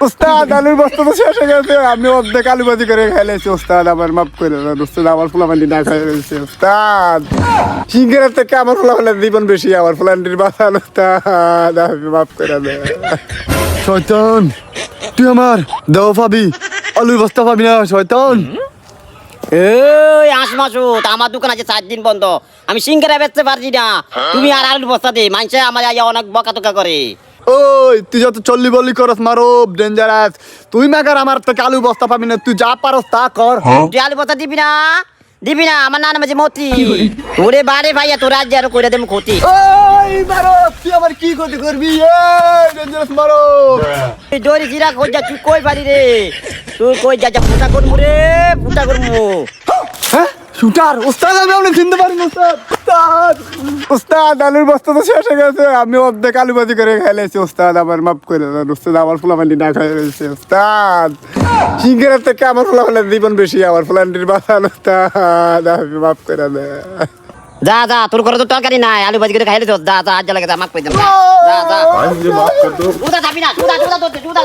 উস্তাদ আলুর বস্তা তো শেষ হয়ে গেছে, আমি অর্ধেক আলু ভাজি করে খাইলেছি। উস্তাদ আমার মাফ করে দেন উস্তাদ, আমার ফুলাফান্ডি না খাই রয়েছে উস্তাদ। সিঙ্গারের থেকে আমার ফুলাফান্ডির জীবন বেশি, আমার ফুলাফান্ডির বাঁচান উস্তাদ, আমি মাফ করে দেন। শয়তান, তুই আমার দেও পাবি, আলুর বস্তা পাবি না শয়তান। এই আসমাসুদ, আমার দোকান আছে 4 দিন বন্ধ, আমি সিঙ্গারা বেচতে পারছি না। তুমি আর আলুর বস্তা দে, মানুষে আমার অনেক বকাতকা করে। ওই তুই যত চল্লি বল্লি করস মারো ডেঞ্জারাস, তুই মাগার আমার থেকে আলু বস্তা পাবি না, তুই যা পারস তা কর। তুই আলু বস্তা দিবি না? দিবি না? আমার নাম আছে মতি। ওরে বারে ভাইয়া, তোর আজ আরো কইরা দেব ক্ষতি। ওই মারো, তুই আমার কি ক্ষতি করবি? এই ডেঞ্জারাস মারো। তুই দড়ি জিরা কই যা, তুই কই পারি রে? তুই কই যা, যা ফুটা করমু রে, ফুটা করমু। হ্যাঁ শুটার উস্তাদ, আমি আপনি চিনতে পারি না উস্তাদ। উস্তাদ, উস্তাদ আলুর বস্তা তো শেষ হয়ে গেছে, আমি অর্ধেক আলু ভাজি করে খাইলেছি। উস্তাদ আমার মাফ করে দেন উস্তাদ, আমার ফুলাফান্ডি না খাই রয়েছে উস্তাদ। সিঙ্গারের থেকে আমার ফুলাফান্ডির জীবন বেশি, আমার ফুলাফান্ডির বাঁচান উস্তাদ, আমি মাফ করে দেন। যা যা, তোর ঘরে তো তরকারি নাই, আলু ভাজি করে খাইলে তো। যা যা, আজ লাগে যা, মাক কই দেন। যা যা, মাফ করে দেন। তুদা যাবি না, তুদা তুদা তুদা তুদা।